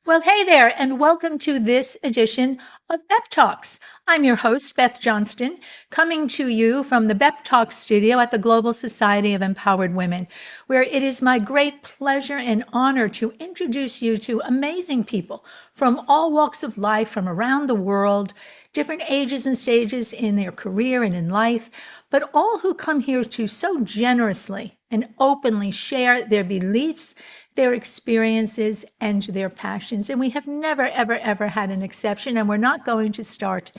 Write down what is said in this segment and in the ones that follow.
Well, hey there, and welcome to this edition of B.E.P Talks. I'm your host, Beth Johnston, coming to you from the B.E.P Talks studio at the Global Society of Empowered Women, where it is my great pleasure and honor to introduce you to amazing people from all walks of life, from around the world, different ages and stages in their career and in life, but all who come here to so generously and openly share their beliefs, their experiences, and their passions. And we have never, ever, ever had an exception, and we're not going to start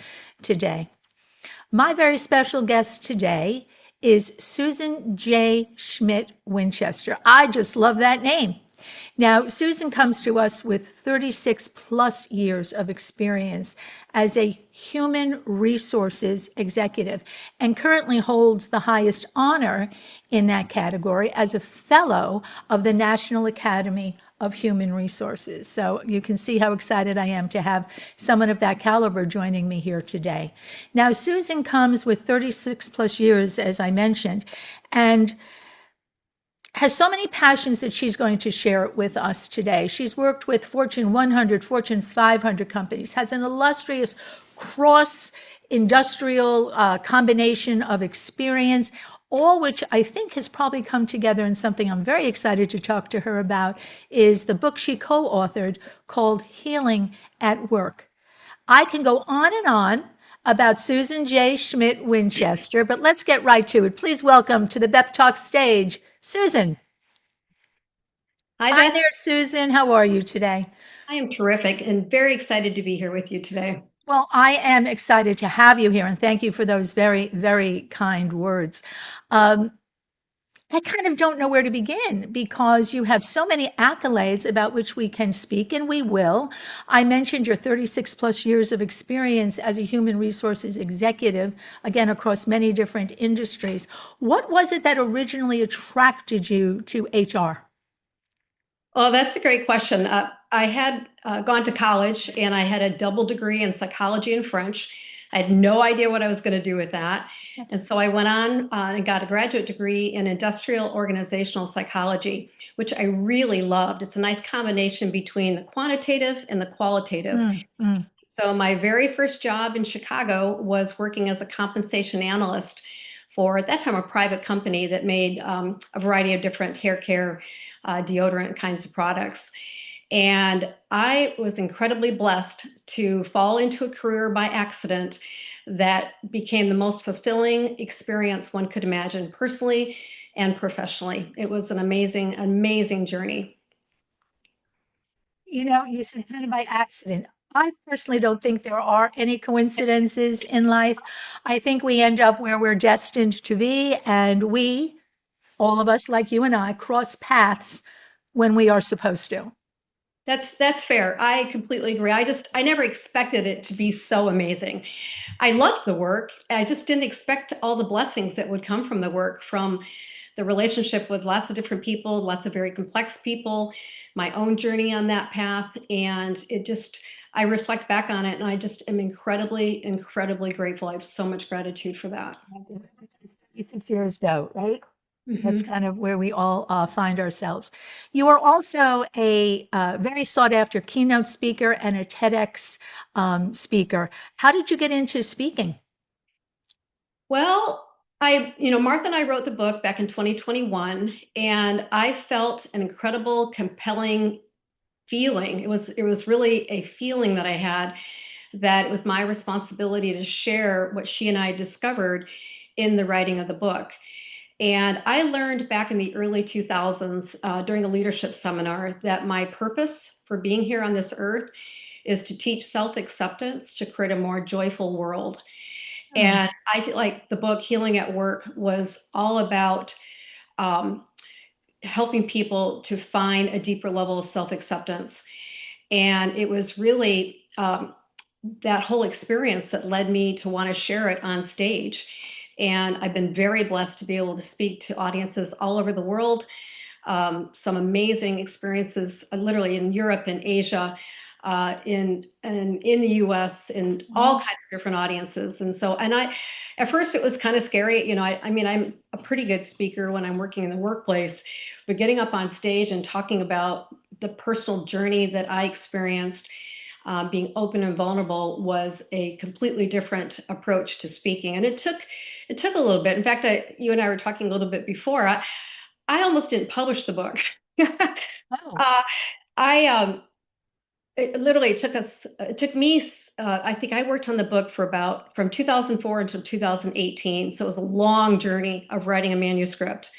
today. My very special guest today is Susan J. Schmitt Winchester. I just love that name. Now, Susan comes to us with 36 plus years of experience as a human resources executive and currently holds the highest honor in that category as a fellow of the National Academy of Human Resources. So you can see how excited I am to have someone of that caliber joining me here today. Now, Susan comes with 36 plus years, as I mentioned, and has so many passions that she's going to share with us today. She's worked with Fortune 100, Fortune 500 companies, has an illustrious cross-industrial combination of experience, all which I think has probably come together in something I'm very excited to talk to her about, is the book she co-authored called Healing at Work. I can go on about Susan J. Schmitt Winchester, but let's get right to it. Please welcome to the B.E.P Talk stage, Susan. Hi, Hi Beth. there, Susan. How are you today? I am terrific and very excited to be here with you today. Well, I am excited to have you here, and thank you for those very, very kind words. Um, I kind of don't know where to begin because you have so many accolades about which we can speak, and we will. I mentioned your 36 plus years of experience as a human resources executive, again, across many different industries. What was it that originally attracted you to HR? Oh, that's a great question. I had gone to college and I had a double degree in psychology and French. I had no idea what I was going to do with that. And so I went on and got a graduate degree in industrial organizational psychology, which I really loved. It's a nice combination between the quantitative and the qualitative. Mm, mm. So my very first job in Chicago was working as a compensation analyst for, at that time, a private company that made a variety of different hair care, deodorant kinds of products. And I was incredibly blessed to fall into a career by accident that became the most fulfilling experience one could imagine, personally and professionally. It was an amazing, amazing journey. You know, you said kind of by accident. I personally don't think there are any coincidences in life. I think we end up where we're destined to be, and we, all of us like you and I, cross paths when we are supposed to. That's fair. I completely agree. I never expected it to be so amazing. I loved the work. I just didn't expect all the blessings that would come from the work, from the relationship with lots of different people, lots of very complex people, my own journey on that path. And I reflect back on it and I just am incredibly, incredibly grateful. I have so much gratitude for that. You think years go, right? That's Mhm. kind of where we all find ourselves. You are also a very sought after keynote speaker and a TEDx speaker. How did you get into speaking? Well, Martha and I wrote the book back in 2021, and I felt an incredible, compelling feeling. It was really a feeling that I had that it was my responsibility to share what she and I discovered in the writing of the book. And I learned back in the early 2000s during a leadership seminar that my purpose for being here on this earth is to teach self acceptance to create a more joyful world. Hmm. And I feel like the book Healing at Work was all about um, helping people to find a deeper level of self acceptance. And it was really that whole experience that led me to want to share it on stage. And I've been very blessed to be able to speak to audiences all over the world. Some amazing experiences, literally in Europe and Asia, in the U.S. in all Wow. kinds of different audiences. And so, at first it was kind of scary. I mean, I'm a pretty good speaker when I'm working in the workplace, but getting up on stage and talking about the personal journey that I experienced, being open and vulnerable, was a completely different approach to speaking. And it took a little bit. In fact, you and I were talking a little bit before. I almost didn't publish the book. Oh, uh, I it literally it took me, I think I worked on the book for about from 2004 until 2018. So it was a long journey of writing a manuscript.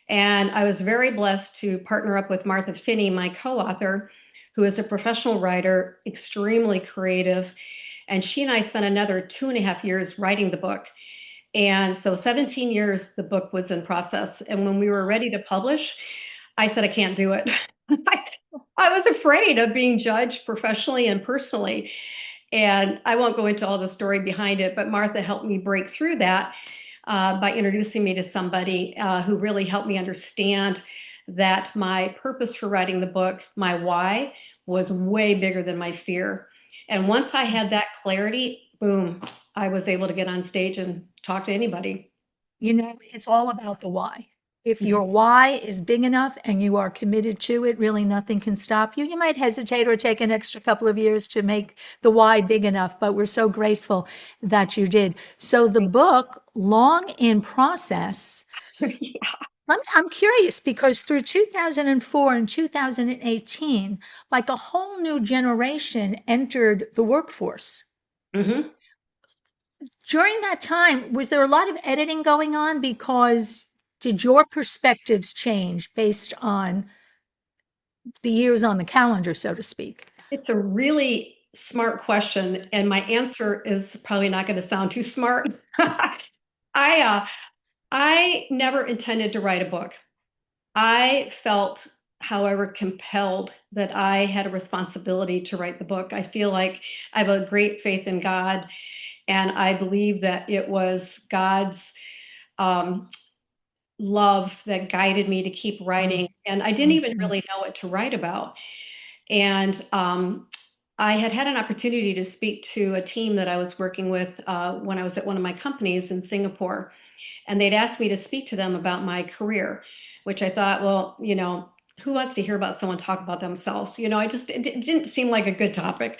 And I was very blessed to partner up with Martha Finney, my co-author, who is a professional writer, extremely creative. And she and I spent another 2.5 years writing the book. And so 17 years the book was in process. And when we were ready to publish, I said, I can't do it. I was afraid of being judged professionally and personally. And I won't go into all the story behind it, but Martha helped me break through that by introducing me to somebody who really helped me understand that my purpose for writing the book, my why, was way bigger than my fear. And once I had that clarity, boom, I was able to get on stage and talk to anybody. it's all about the why. If your why is big enough and you are committed to it, really nothing can stop you. You might hesitate or take an extra couple of years to make the why big enough, but we're so grateful that you did. So the book, long in process, Yeah. I'm curious because through 2004 and 2018, like a whole new generation entered the workforce. Hmm. During that time, was there a lot of editing going on? Because did your perspectives change based on the years on the calendar, so to speak? It's a really smart question, and my answer is probably not going to sound too smart. I I never intended to write a book. I felt, however, compelled that I had a responsibility to write the book. I feel like I have a great faith in God, and I believe that it was God's um, love that guided me to keep Mm, writing. And I didn't mm, even mm. really know what to write about. And I had had an opportunity to speak to a team that I was working with when I was at one of my companies in Singapore. And they'd asked me to speak to them about my career, which I thought, well, who wants to hear about someone talk about themselves? It didn't seem like a good topic.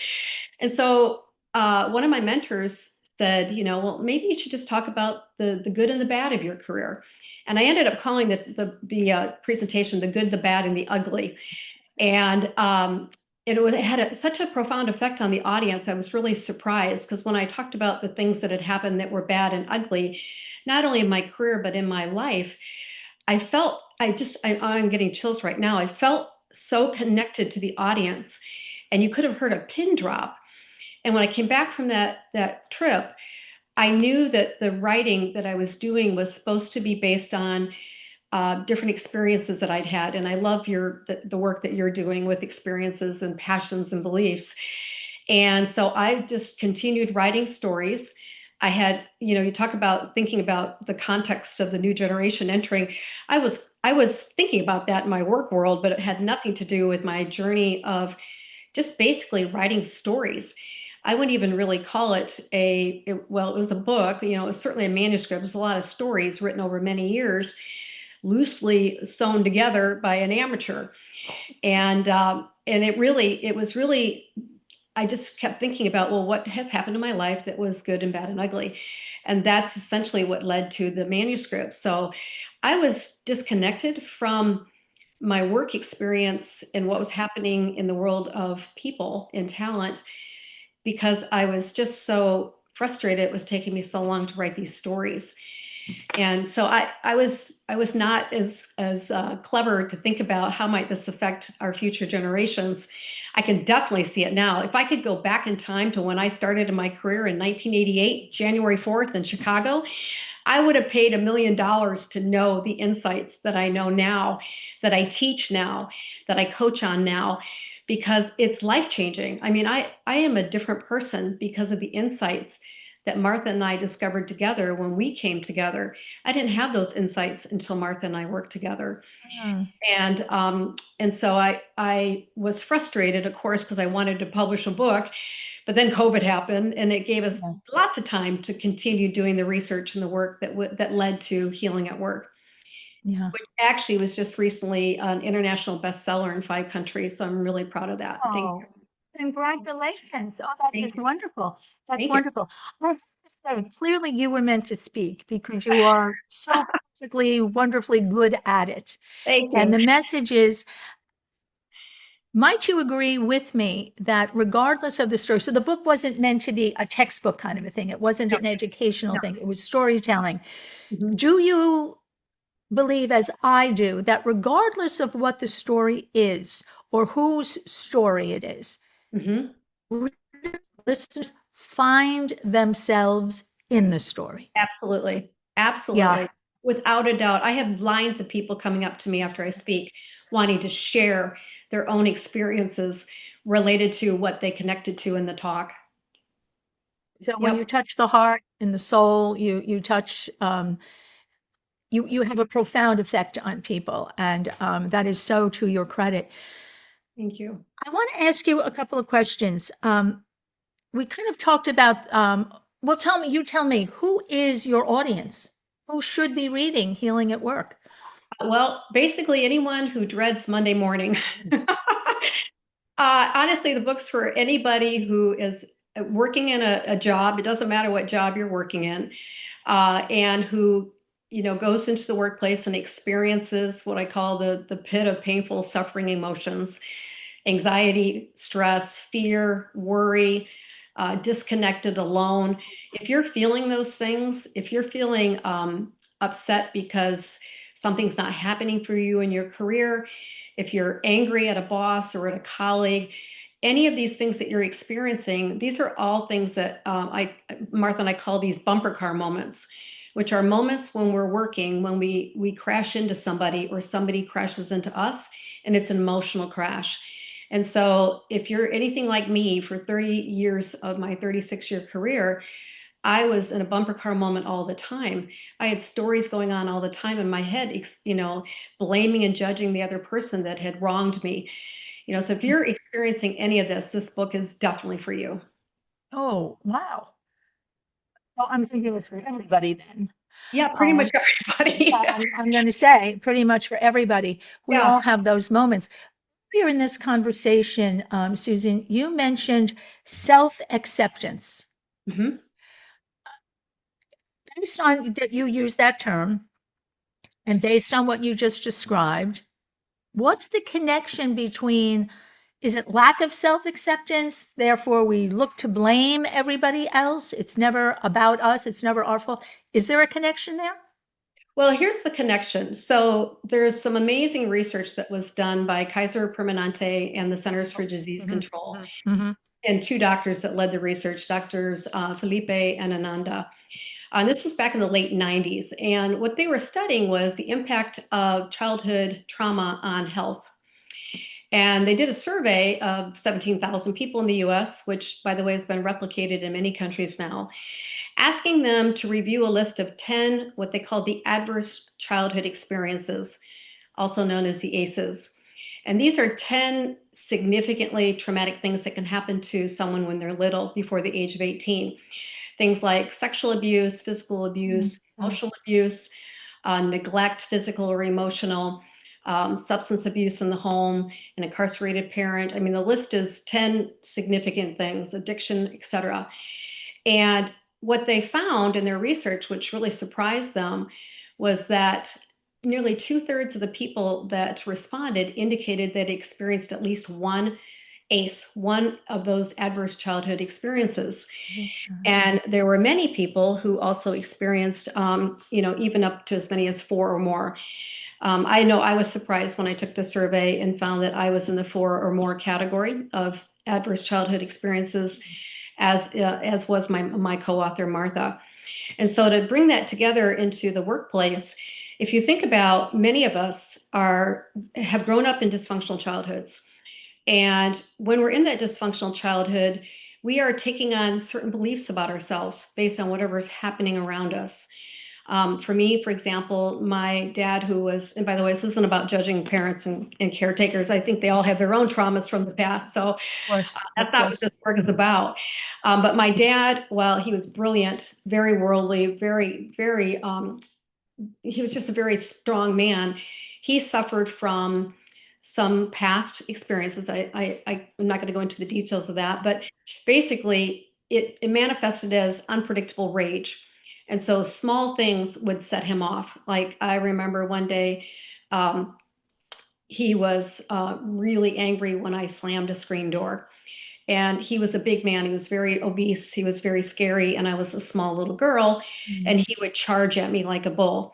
And so one of my mentors said, well, maybe you should just talk about the good and the bad of your career. And I ended up calling the presentation "The Good, the Bad, and the Ugly." And it had such a profound effect on the audience. I was really surprised because when I talked about the things that had happened that were bad and ugly, not only in my career, but in my life, I'm getting chills right now. I felt so connected to the audience, and you could have heard a pin drop. And when I came back from that trip, I knew that the writing that I was doing was supposed to be based on different experiences that I'd had. And I love the work that you're doing with experiences and passions and beliefs. And so I just continued writing stories. I had, you talk about thinking about the context of the new generation entering. I was thinking about that in my work world, but it had nothing to do with my journey of just basically writing stories. I wouldn't even really call it well, it was a book, it was certainly a manuscript. It was a lot of stories written over many years, loosely sewn together by an amateur. And it was really, I just kept thinking about, well, what has happened in my life that was good and bad and ugly. And that's essentially what led to the manuscript. So I was disconnected from my work experience and what was happening in the world of people and talent because I was just so frustrated it was taking me so long to write these stories. And so I was not as clever to think about how might this affect our future generations. I can definitely see it now. If I could go back in time to when I started in my career in 1988, January 4th in Chicago, I would have paid $1 million to know the insights that I know now, that I teach now, that I coach on now, because it's life changing. I mean, I am a different person because of the insights that Martha and I discovered together when we came together. I didn't have those insights until Martha and I worked together. Mm. And so I was frustrated, of course, because I wanted to publish a book, but then COVID happened, and it gave us Yeah. lots of time to continue doing the research and the work that led to Healing at Work, Yeah. which actually was just recently an international bestseller in 5 countries. So I'm really proud of that. Thank Oh, congratulations. Oh, that thank is wonderful. That's thank you. wonderful. I have to say, clearly you were meant to speak because you are so perfectly, wonderfully good at it. Thank And you. the message is, might you agree with me that regardless of the story, so the book wasn't meant to be a textbook kind of a thing. It wasn't No, an educational no. thing. It was storytelling. Mhm, Do you believe, as I do, that regardless of what the story is or whose story it is, mhm. listeners find themselves in the story? Absolutely. Yeah. Absolutely. Without a doubt. I have lines of people coming up to me after I speak, wanting to share their own experiences related to what they connected to in the talk. So when you Yep. touch the heart and the soul, you touch you have a profound effect on people, and that is so to your credit. Thank you. I want to ask you a couple of questions. We kind of talked about. Well, you tell me, who is your audience? Who should be reading Healing at Work? Well, basically anyone who dreads Monday morning. Honestly, the book's for anybody who is working in a job. It doesn't matter what job you're working in, and who goes into the workplace and experiences what I call the pit of painful, suffering emotions, anxiety, stress, fear, worry, disconnected, alone. If you're feeling those things, if you're feeling upset because something's not happening for you in your career, if you're angry at a boss or at a colleague, any of these things that you're experiencing, these are all things that Martha and I call these bumper car moments, which are moments when we're working, when we crash into somebody or somebody crashes into us, and it's an emotional crash. And so, if you're anything like me, for 30 years of my 36-year career, I was in a bumper car moment all the time. I had stories going on all the time in my head, blaming and judging the other person that had wronged me. So if you're experiencing any of this, this book is definitely for you. Oh, wow. Well, I'm thinking it's for everybody then. Yeah, pretty much Um, everybody. yeah, I'm going to say pretty much for everybody. We Yeah. all have those moments. Earlier in this conversation, Susan, you mentioned self-acceptance. Hmm. Based on that you use that term and based on what you just described, what's the connection between, is it lack of self-acceptance, therefore we look to blame everybody else? It's never about us, it's never our fault. Is there a connection there? Well, here's the connection. So there's some amazing research that was done by Kaiser Permanente and the Centers for Disease Hmm. Control, Hmm. and two doctors that led the research, doctors Felipe and Ananda. This was back in the late 90s. And what they were studying was the impact of childhood trauma on health. And they did a survey of 17,000 people in the US, which, by the way, has been replicated in many countries now, asking them to review a list of 10 what they called the adverse childhood experiences, also known as the ACEs. And these are 10 significantly traumatic things that can happen to someone when they're little before the age of 18. Things like sexual abuse, physical abuse, Hmm. emotional abuse, neglect, physical or emotional, substance abuse in the home, an incarcerated parent. I mean, the list is 10 significant things, addiction, etc. And what they found in their research, which really surprised them, was that nearly two-thirds of the people that responded indicated that they experienced at least one ACE, one of those adverse childhood experiences. And there were many people who also experienced, even up to as many as four or more. I know I was surprised when I took the survey and found that I was in the four or more category of adverse childhood experiences, as was my co-author Martha. And so to bring that together into the workplace, if you think about, many of us have grown up in dysfunctional childhoods, and when we're in that dysfunctional childhood, we are taking on certain beliefs about ourselves based on whatever's happening around us. For me, for example, my dad, who was, and by the way, this isn't about judging parents and caretakers. I think they all have their own traumas from the past. So Of that's not what course. this work is about. But my dad, well, he was brilliant, very worldly, he was just a very strong man. He suffered from some past experiences. I'm not going to go into the details of that, but basically, it manifested as unpredictable rage. And so small things would set him off. Like I remember one day, um, he was really angry when I slammed a screen door. And he was a big man. He was very obese. He was very scary. And I was a small little girl. And Mm. he would charge at me like a bull.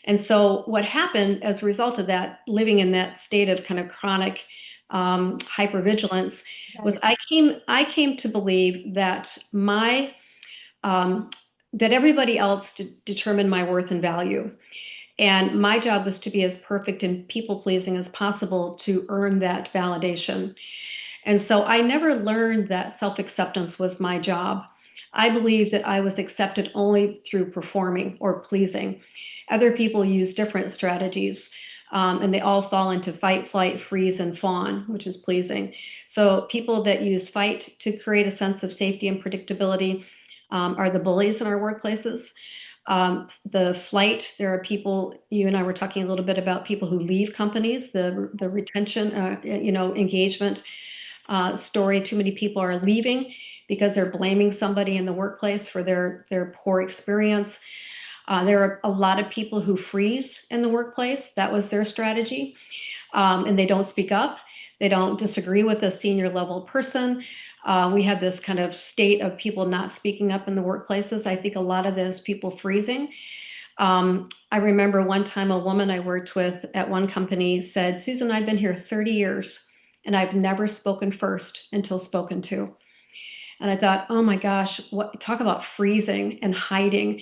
And so, what happened as a result of that, living in that state of kind of chronic hypervigilance, was Right. I came to believe that my um, that everybody else determined my worth and value, and my job was to be as perfect and people pleasing as possible to earn that validation. And so, I never learned that self acceptance was my job. I believed that I was accepted only through performing or pleasing. Other people use different strategies, and they all fall into fight, flight, freeze, and fawn, which is pleasing. So, people that use fight to create a sense of safety and predictability are the bullies in our workplaces. The flight, there are people, you and I were talking a little bit about people who leave companies, the retention, engagement story. Too many people are leaving because they're blaming somebody in the workplace for their poor experience. There are a lot of people who freeze in the workplace. That was their strategy. And they don't speak up. They don't disagree with a senior level person. We have this kind of state of people not speaking up in the workplaces. I think a lot of this people freezing. I remember one time a woman I worked with at one company said, Susan, I've been here 30 years and I've never spoken first until spoken to. And I thought, oh my gosh, what talk about freezing and hiding.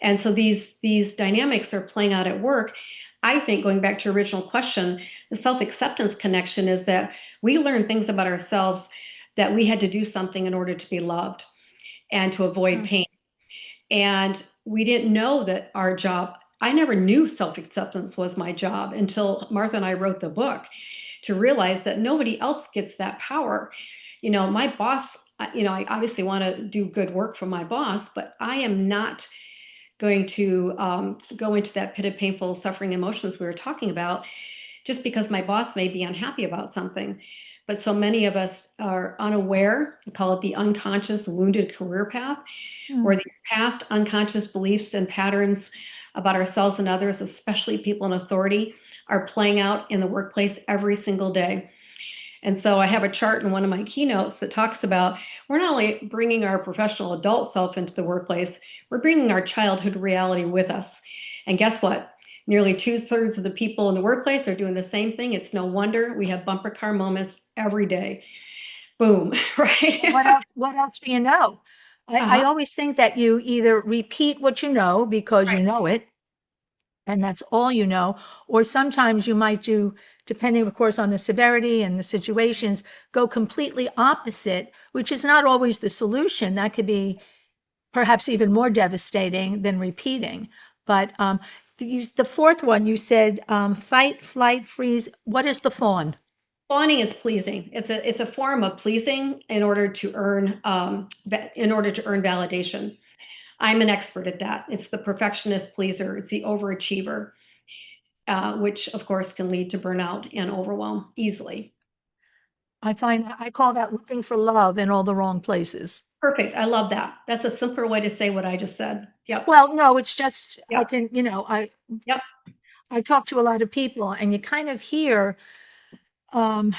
And so these dynamics are playing out at work. I think going back to your original question, the self-acceptance connection is that we learn things about ourselves that we had to do something in order to be loved and to avoid Mm. pain. And we didn't know that our job, I never knew self-acceptance was my job until Martha and I wrote the book to realize that nobody else gets that power. My boss, I obviously want to do good work for my boss, but I am not going to go into that pit of painful suffering emotions we were talking about just because my boss may be unhappy about something. But so many of us are unaware, we call it the unconscious wounded career path, where Mm. the past unconscious beliefs and patterns about ourselves and others, especially people in authority, are playing out in the workplace every single day. And so I have a chart in one of my keynotes that talks about we're not only bringing our professional adult self into the workplace, we're bringing our childhood reality with us. And guess what? Nearly 2/3 of the people in the workplace are doing the same thing. It's no wonder we have bumper car moments every day. Boom, Well, right? what else do you know? I Uh-huh. always think that you either repeat what you know because you Right, know it, and that's all you know, or sometimes you might do, depending, of course, on the severity and the situations, go completely opposite, which is not always the solution. That could be perhaps even more devastating than repeating. But the fourth one, you said fight, flight, freeze. What is the fawn? fawning is pleasing. It's a form of pleasing in order to earn validation. I'm an expert at that. It's the perfectionist pleaser. It's the overachiever, which of course can lead to burnout and overwhelm easily. I find that I call that looking for love in all the wrong places. Perfect. I love that. That's a simpler way to say what I just said. Yep. Well, no, it's just I Yep. can, Yep. I talk to a lot of people and you kind of hear, um,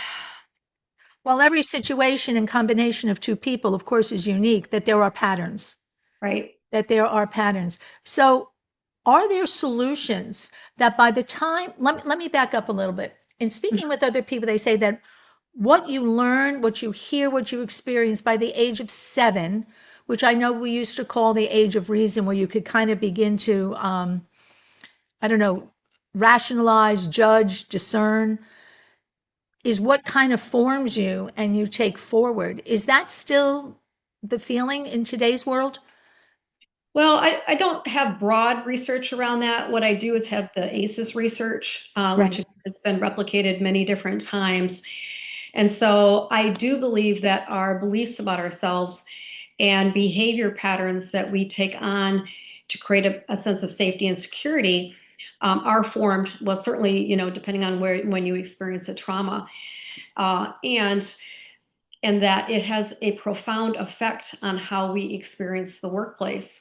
well, every situation and combination of two people, of course, is unique, that there are patterns, Right. that there are patterns. So, are there solutions that by the time, let me back up a little bit. In speaking with other people, they say that what you learn, what you hear, what you experience by the age of 7, which I know we used to call the age of reason, where you could kind of begin to, I don't know, rationalize, judge, discern, is what kind of forms you and you take forward. Is that still the feeling in today's world? Well, I don't have broad research around that. What I do is have the ACEs research, which Right. has been replicated many different times. And so I do believe that our beliefs about ourselves and behavior patterns that we take on to create a sense of safety and security are formed, well, certainly, depending on when you experience a trauma. And that it has a profound effect on how we experience the workplace.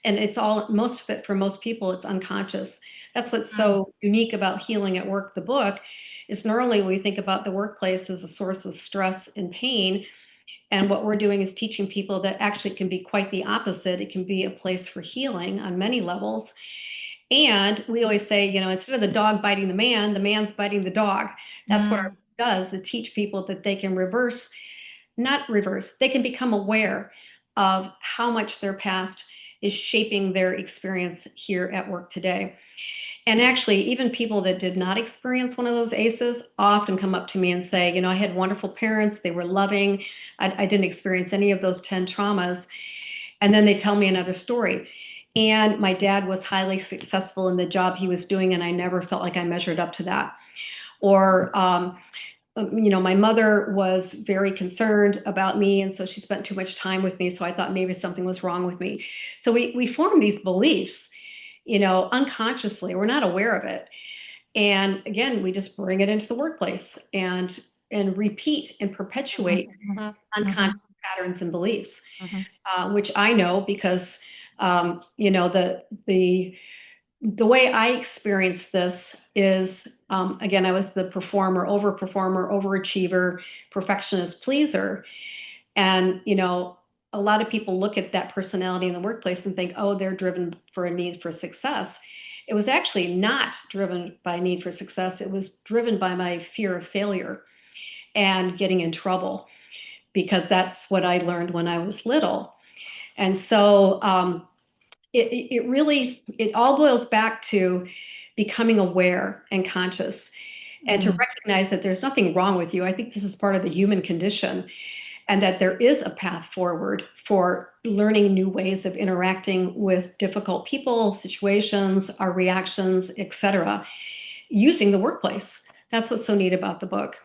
And it's all, most of it for most people, it's unconscious. That's what's Mm. so unique about Healing at Work, the book, is normally we think about the workplace as a source of stress and pain. And what we're doing is teaching people that actually it can be quite the opposite. It can be a place for healing on many levels. And we always say, instead of the dog biting the man's biting the dog. That's what our Mm. book does, is teach people that they can not reverse, they can become aware of how much their past is shaping their experience here at work today. And actually, even people that did not experience one of those ACEs often come up to me and say, I had wonderful parents, they were loving. I didn't experience any of those 10 traumas. And then they tell me another story. And my dad was highly successful in the job he was doing, and I never felt like I measured up to that. Or, my mother was very concerned about me, and so she spent too much time with me. So I thought maybe something was wrong with me. So we form these beliefs, unconsciously. We're not aware of it. And again, we just bring it into the workplace and repeat and Mhm, perpetuate mhm, unconscious mhm, patterns and beliefs, mhm. which I know because the way I experienced this is, again, I was the performer, overachiever, perfectionist, pleaser. And, a lot of people look at that personality in the workplace and think, oh, they're driven for a need for success. It was actually not driven by a need for success. It was driven by my fear of failure and getting in trouble, because that's what I learned when I was little. And so it all boils back to becoming aware and conscious, and to Mm. recognize that there's nothing wrong with you. I think this is part of the human condition, and that there is a path forward for learning new ways of interacting with difficult people, situations, our reactions, etc., using the workplace. That's what's so neat about the book.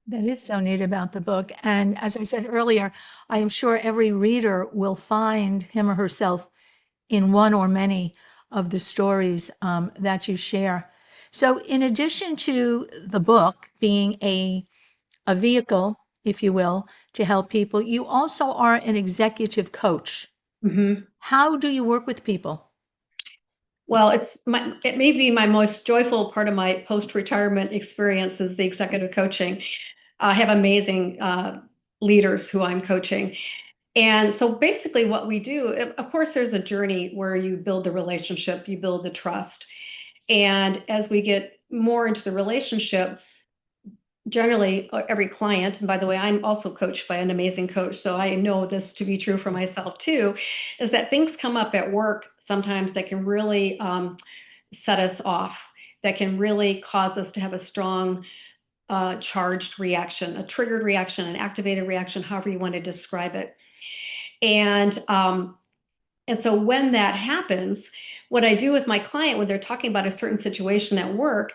That is so neat about the book. And as I said earlier, I am sure every reader will find him or herself in one or many of the stories that you share. So, in addition to the book being a vehicle, if you will, to help people, you also are an executive coach. Mhm. How do you work with people? Well, it may be my most joyful part of my post-retirement experience is the executive coaching. I have amazing leaders who I'm coaching. And so basically, what we do, of course, there's a journey where you build the relationship, you build the trust. And as we get more into the relationship, generally every client, and by the way, I'm also coached by an amazing coach, so I know this to be true for myself too, is that things come up at work sometimes that can really set us off, that can really cause us to have a strong charged reaction, a triggered reaction, an activated reaction, however you want to describe it. And so when that happens, what I do with my client when they're talking about a certain situation at work,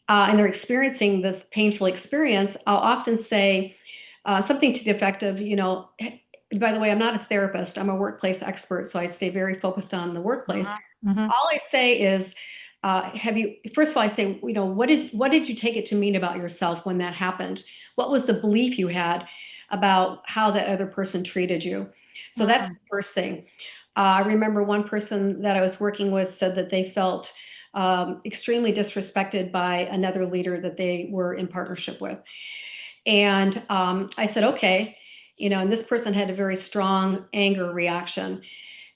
and they're experiencing this painful experience, I'll often say something to the effect of, by the way, I'm not a therapist, I'm a workplace expert, so I stay very focused on the workplace. Mhm, mhm, All I say is, first of all, I say, what did you take it to mean about yourself when that happened? What was the belief you had about how that other person treated you? So that's the mm, first thing. I remember one person that I was working with said that they felt extremely disrespected by another leader that they were in partnership with. And I said, okay, and this person had a very strong anger reaction.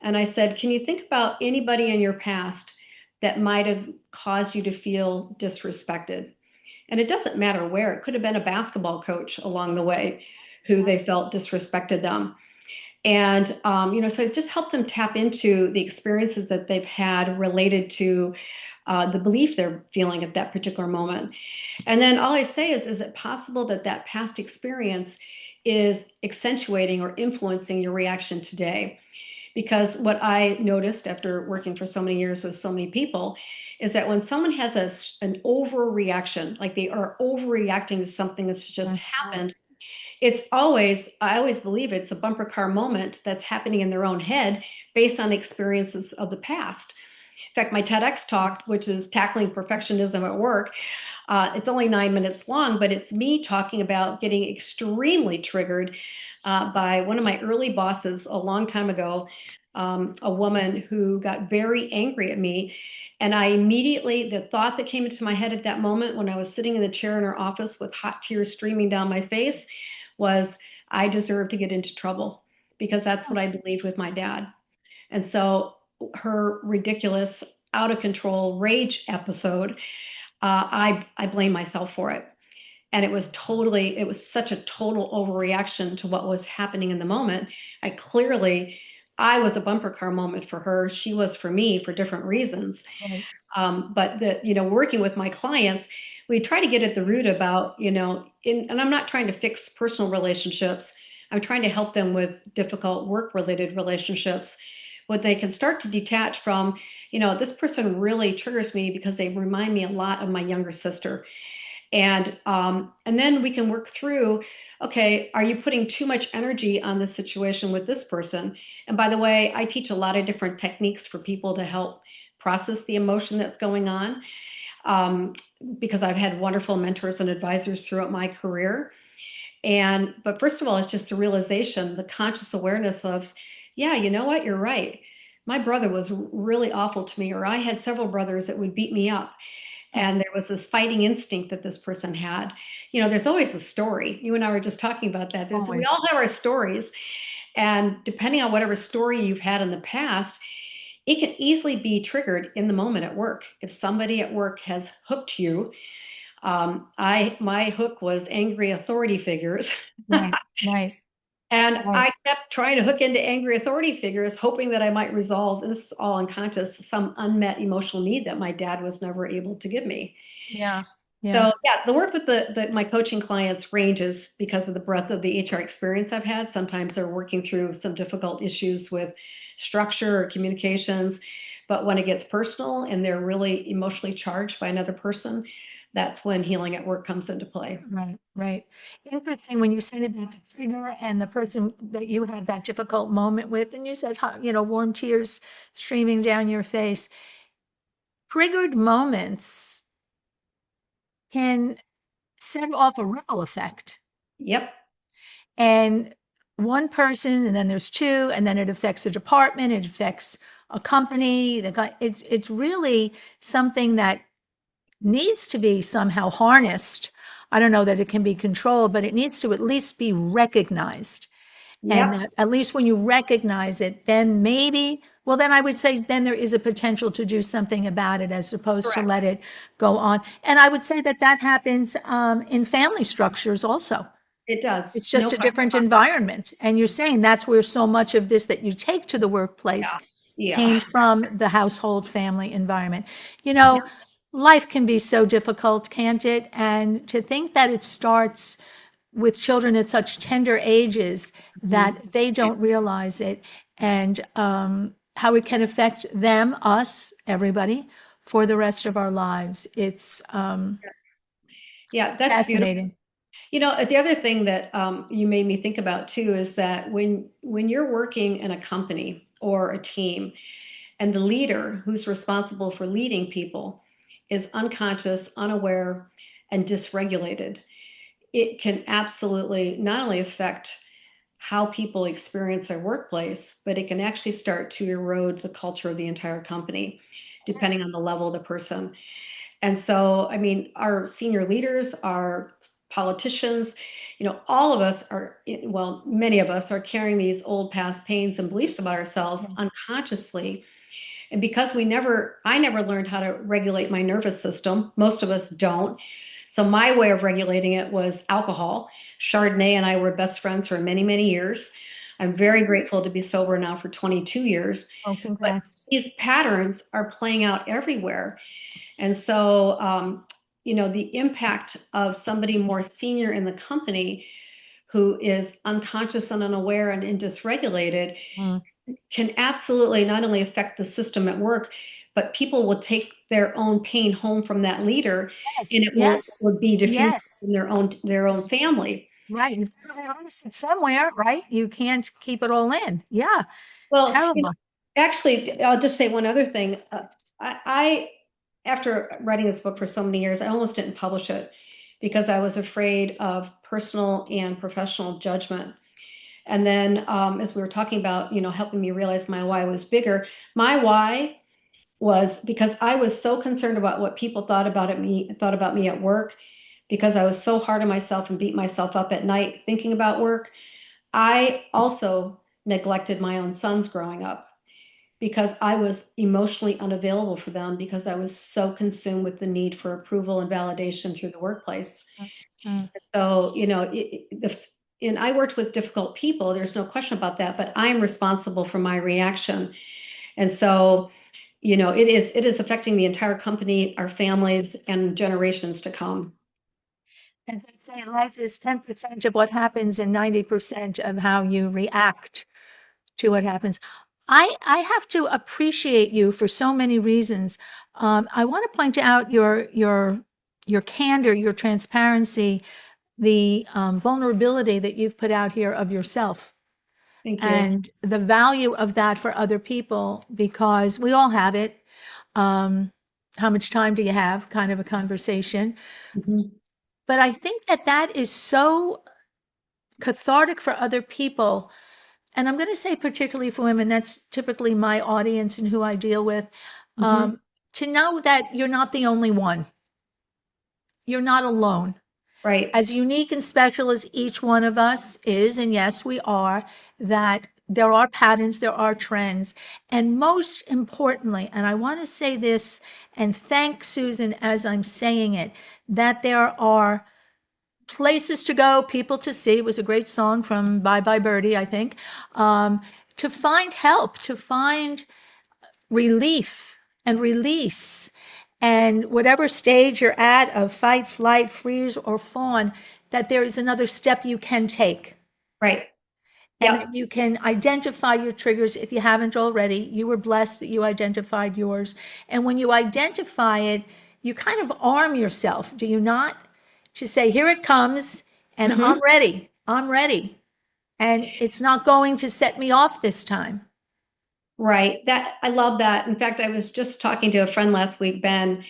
And I said, can you think about anybody in your past that might have caused you to feel disrespected? And it doesn't matter where, it could have been a basketball coach along the way who they felt disrespected them. And, so it just helped them tap into the experiences that they've had related to the belief they're feeling at that particular moment. And then all I say is it possible that that past experience is accentuating or influencing your reaction today. Because what I noticed after working for so many years with so many people is that when someone has an overreaction, like they are overreacting to something that's just happened, I always believe it's a bumper car moment that's happening in their own head based on experiences of the past. In fact, my TEDx talk, which is tackling perfectionism at work, it's only 9 minutes long, but it's me talking about getting extremely triggered by one of my early bosses a long time ago, a woman who got very angry at me. And I immediately, the thought that came into my head at that moment when I was sitting in the chair in her office with hot tears streaming down my face was, I deserve to get into trouble because that's what I believed with my dad. And so her ridiculous, out of control rage episode, I blame myself for it. And it was such a total overreaction to what was happening in the moment. I was a bumper car moment for her. She was for me for different reasons. Right. But working with my clients, we try to get at the root about, and I'm not trying to fix personal relationships. I'm trying to help them with difficult work related relationships. What they can start to detach from, this person really triggers me because they remind me a lot of my younger sister. And then we can work through, okay, are you putting too much energy on this situation with this person? And by the way, I teach a lot of different techniques for people to help process the emotion that's going on, um, because I've had wonderful mentors and advisors throughout my career. But first of all, it's just the realization, the conscious awareness of, yeah, you know what, you're right. My brother was really awful to me, or I had several brothers that would beat me up. And there was this fighting instinct that this person had. There's always a story. You and I were just talking about that. We Always. all have our stories. And depending on whatever story you've had in the past, it can easily be triggered in the moment at work. If somebody at work has hooked you, my hook was angry authority figures. Right. Right. And Right. I kept trying to hook into angry authority figures, hoping that I might resolve, and this is all unconscious, some unmet emotional need that my dad was never able to give me. Yeah. Yeah. So yeah, the work with my coaching clients ranges because of the breadth of the HR experience I've had. Sometimes they're working through some difficult issues with structure or communications, but when it gets personal and they're really emotionally charged by another person, that's when healing at work comes into play. Right. Right. Interesting when you said about the trigger and the person that you had that difficult moment with, and you said, warm tears streaming down your face. Triggered moments can set off a ripple effect. Yep. And one person, and then there's two, and then it affects a department, it affects a company. It's really something that needs to be somehow harnessed. I don't know that it can be controlled, but it needs to at least be recognized. And Yep. that at least when you recognize it, then maybe, well, then I would say then there is a potential to do something about it as opposed to Correct. let it go on. And I would say that that happens in family structures also. It does. It's No just a question. different environment. And you're saying that's where so much of this that you take to the workplace Yeah. Yeah. came from the household family environment. You Yeah. know, life can be so difficult, can't it? And to think that it starts with children at such tender ages Mhm. that they don't realize it and how it can affect them, us, everybody, for the rest of our lives. It's Yeah, that's beautiful. fascinating. The other thing that you made me think about too is that when you're working in a company or a team, and the leader who's responsible for leading people is unconscious, unaware, and dysregulated, it can absolutely not only affect how people experience their workplace, but it can actually start to erode the culture of the entire company, depending on the level of the person. And so, I mean, our senior leaders, our politicians, all of us are, well, many of us are carrying these old past pains and beliefs about ourselves Yeah. unconsciously. And because I never learned how to regulate my nervous system, most of us don't. So my way of regulating it was alcohol. Chardonnay and I were best friends for many, many years. I'm very grateful to be sober now for 22 years. Oh, But congrats. these patterns are playing out everywhere. And so, the impact of somebody more senior in the company who is unconscious and unaware and dysregulated Mm. can absolutely not only affect the system at work, but people will take their own pain home from that leader, and Yes, it yes, will be diffused yes. in their own family. Right. You've got to release it somewhere, right? You can't keep it all in. Yeah. Well, Terrible. actually, I'll just say one other thing. I, after writing this book for so many years, I almost didn't publish it because I was afraid of personal and professional judgment. And then, as we were talking about, helping me realize my why was bigger, my why was because I was so concerned about what people thought about me at work, because I was so hard on myself and beat myself up at night thinking about work. I also neglected my own sons growing up because I was emotionally unavailable for them because I was so consumed with the need for approval and validation through the workplace. Mm. So, and I worked with difficult people, there's no question about that, but I'm responsible for my reaction. And so, it is affecting the entire company, our families, and generations to come. And they say life is 10% of what happens and 90% of how you react to what happens. I have to appreciate you for so many reasons. I want to point out your candor, your transparency, the vulnerability that you've put out here of yourself, Thank you. and the value of that for other people, because we all have it. Um, how much time do you have? Kind of a conversation. Mhm. But I think that that is so cathartic for other people. And I'm going to say, particularly for women, that's typically my audience and who I deal with, Mhm. to know that you're not the only one. You're not alone. Right. As unique and special as each one of us is, and yes, we are, that there are patterns, there are trends. And most importantly, and I want to say this and thank Susan as I'm saying it, that there are places to go, people to see. It was a great song from Bye Bye Birdie, I think. Um, to find help, to find relief and release. And whatever stage you're at of fight, flight, freeze, or fawn, that there is another step you can take. Right. And Yep. that you can identify your triggers if you haven't already. You were blessed that you identified yours. And when you identify it, you kind of arm yourself, do you not? To say, here it comes, and I'm Mhm. ready. I'm ready. And it's not going to set me off this time. Right. That I love that. In fact, I was just talking to a friend last week, Ben,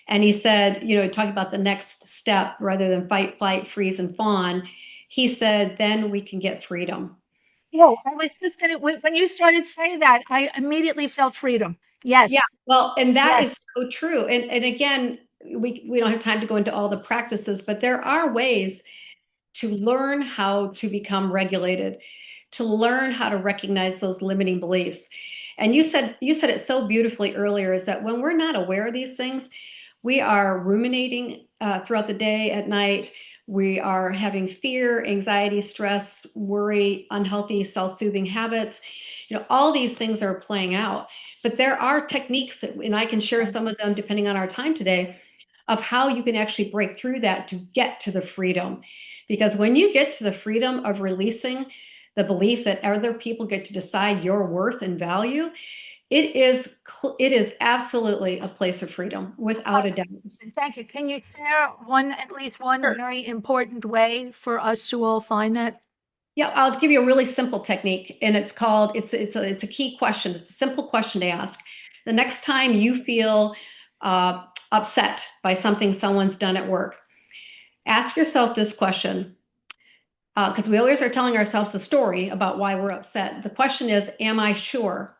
and he said, talking about the next step rather than fight, flight, freeze, and fawn. He said, then we can get freedom. Whoa, I was just gonna, when you started saying that, I immediately felt freedom. Yeah. Yes, Well, and that is yes. so true. And again, we don't have time to go into all the practices, but there are ways to learn how to become regulated, to learn how to recognize those limiting beliefs. And you said it so beautifully earlier, is that when we're not aware of these things, we are ruminating throughout the day, at night. We are having fear, anxiety, stress, worry, unhealthy self-soothing habits. All these things are playing out. But there are techniques, and I can share some of them depending on our time today, of how you can actually break through that to get to the freedom. Because when you get to the freedom of releasing the belief that other people get to decide your worth and value, it is absolutely a place of freedom, without a doubt. So thank you. Can you share one, at least one Sure. very important way for us to all find that? Yeah, I'll give you a really simple technique, and it's a key question. It's a simple question to ask. The next time you feel upset by something someone's done at work, ask yourself this question, because we always are telling ourselves a story about why we're upset. The question is, am I sure?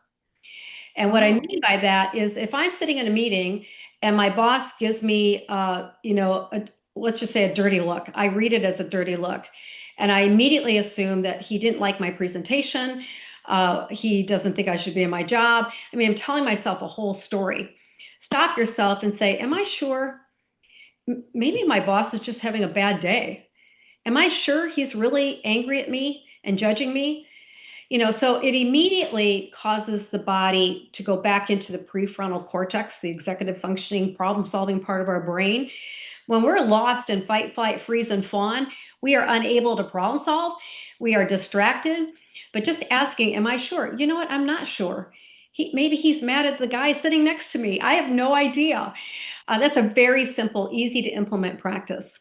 And what I Oh, mean by that is, if I'm sitting in a meeting and my boss gives me, let's just say a dirty look, I read it as a dirty look. And I immediately assume that he didn't like my presentation. He doesn't think I should be in my job. I mean, I'm telling myself a whole story. Stop yourself and say, am I sure? Maybe my boss is just having a bad day. Am I sure he's really angry at me and judging me? So it immediately causes the body to go back into the prefrontal cortex, the executive functioning, problem solving part of our brain. When we're lost in fight, flight, freeze, and fawn, We are unable to problem solve. We are distracted. But just asking, am I sure? You know what? I'm not sure. Maybe he's mad at the guy sitting next to me. I have no idea. That's a very simple, easy to implement practice.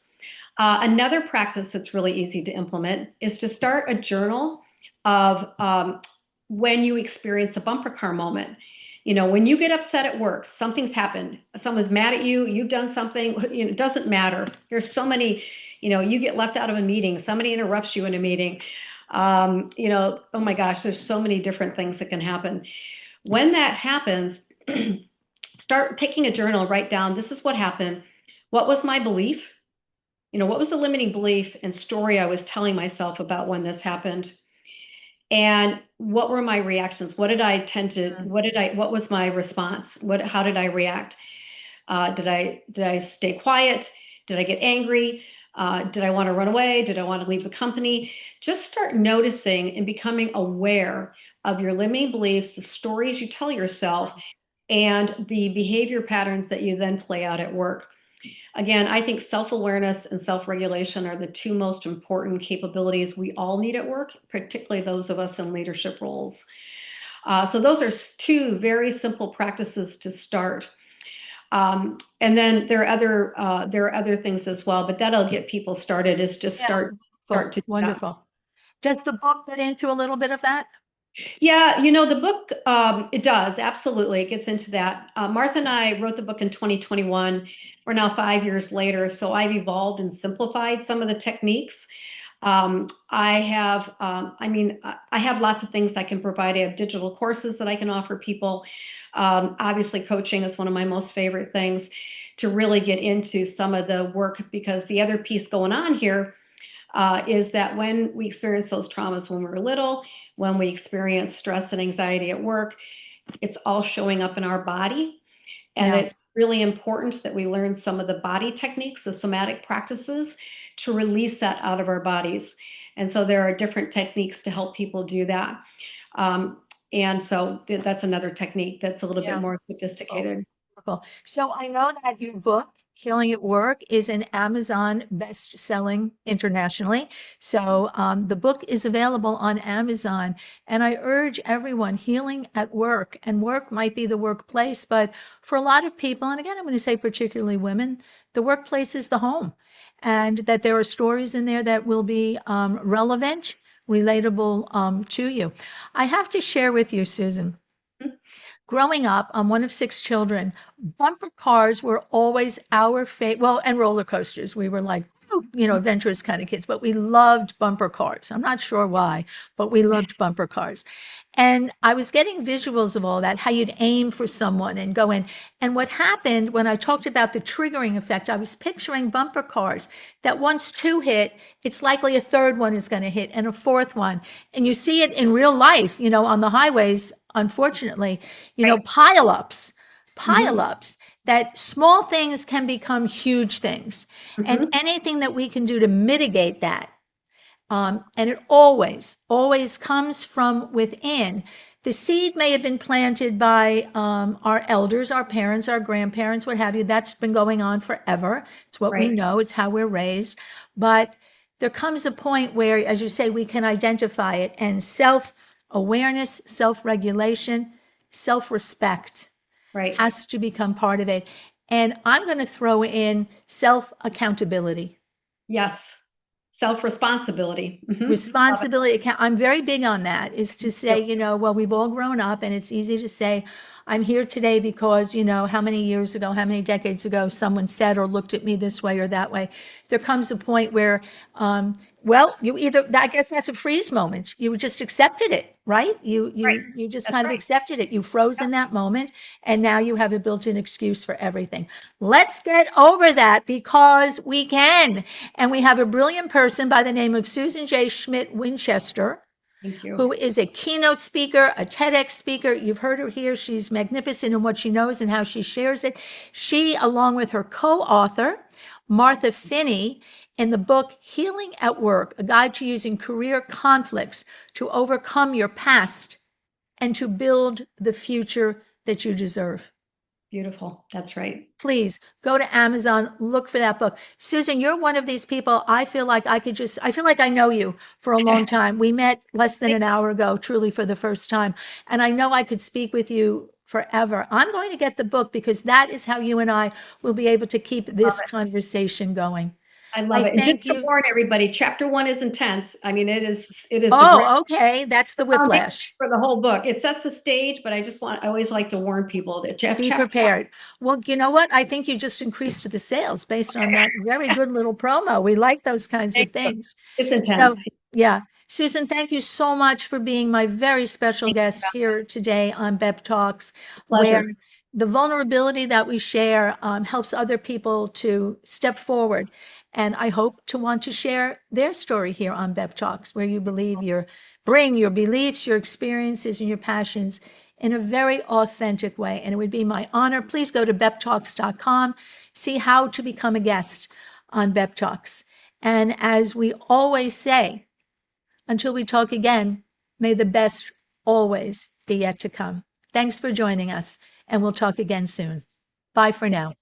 Another practice that's really easy to implement is to start a journal of when you experience a bumper car moment. You know, when you get upset at work, something's happened, someone's mad at you, you've done something, you know, it doesn't matter. There's so many, you know, you get left out of a meeting, somebody interrupts you in a meeting. You know, oh my gosh, there's so many different things that can happen. When that happens, start taking a journal, write down, this is what happened. What was my belief? You know, what was the limiting belief and story I was telling myself about when this happened? And what were my reactions? What did I tend to, what was my response? How did I react? Did I stay quiet? Did I get angry? Did I want to run away? Did I want to leave the company? Just start noticing and becoming aware of your limiting beliefs, the stories you tell yourself, and the behavior patterns that you then play out at work. Again, I think self-awareness and self-regulation are the two most important capabilities we all need at work, particularly those of us in leadership roles. So those are two very simple practices to start. And then there are other things as well, but that'll get people started. Is just start to do that. Wonderful. Does the book get into a little bit of that? Yeah, you know, the book, it does, absolutely. It gets into that. Martha and I wrote the book in 2021. We're now 5 years later, so I've evolved and simplified some of the techniques. I have, I have lots of things I can provide. I have digital courses that I can offer people. Obviously, coaching is one of my most favorite things to really get into some of the work, because the other piece going on here is that when we experience those traumas when we were little, when we experience stress and anxiety at work, it's all showing up in our body. And it's really important that we learn some of the body techniques, the somatic practices, to release that out of our bodies. And so there are different techniques to help people do that. And so that's another technique that's a little bit more sophisticated. So I know that your book, Healing at Work, is an Amazon best-selling internationally. So the book is available on Amazon. And I urge everyone, healing at work, and work might be the workplace, but for a lot of people, and again, I'm going to say particularly women, the workplace is the home. And that there are stories in there that will be relevant, relatable to you. I have to share with you, Susan. Growing up, I'm one of 6 children. Bumper cars were always our favorite. Well, and roller coasters. We were like, adventurous kind of kids, but we loved bumper cars. I'm not sure why, but we loved bumper cars. And I was getting visuals of all that, how you'd aim for someone and go in. And what happened when I talked about the triggering effect, I was picturing bumper cars that once two hit, it's likely a third one is going to hit and a fourth one. And you see it in real life, on the highways, unfortunately, pileups, that small things can become huge things. And anything that we can do to mitigate that, and it always comes from within. The seed may have been planted by our elders, our parents, our grandparents, what have you. That's been going on forever. It's what we know. It's how we're raised. But there comes a point where, as you say, we can identify it, and self-awareness, self-regulation, self-respect has to become part of it. And I'm going to throw in self-accountability. Yes. Self-responsibility. Responsibility. I'm very big on that, is to say, well, we've all grown up, and it's easy to say, I'm here today because, how many years ago, how many decades ago someone said or looked at me this way or that way. There comes a point where, I guess that's a freeze moment. You just accepted it, right? You just kind of accepted it. You froze in that moment, and now you have a built-in excuse for everything. Let's get over that, because we can. And we have a brilliant person by the name of Susan Schmitt Winchester, who is a keynote speaker, a TEDx speaker. You've heard her here. She's magnificent in what she knows and how she shares it. She, along with her co-author, Martha Finney, in the book Healing at Work, A Guide to Using Career Conflicts to Overcome Your Past and to Build the Future that You Deserve. Beautiful. That's right. Please go to Amazon, look for that book. Susan, you're one of these people. I feel like I know you for a long time. We met less than an hour ago, truly for the first time. And I know I could speak with you forever. I'm going to get the book because that is how you and I will be able to keep Love this it. conversation going. I love I it. And just thank to you. warn everybody, chapter one is intense. I mean, it is the ground, Oh, okay. That's the foundation whiplash. for the whole book. It sets the stage, but I always like to warn people that Be chapter prepared. Well, you know what? I think you just increased the sales based on that very good little promo. We like those kinds of things. it's intense. So, yeah. Susan, thank you so much for being my very special guest here today on BEP Talks, where Pleasure. the vulnerability that we share helps other people to step forward. And I hope to want to share their story here on BEP Talks, where you bring your beliefs, your experiences, and your passions in a very authentic way. And it would be my honor. Please go to beptalks.com, see how to become a guest on BEP Talks. And as we always say, until we talk again, may the best always be yet to come. Thanks for joining us, and we'll talk again soon. Bye for now.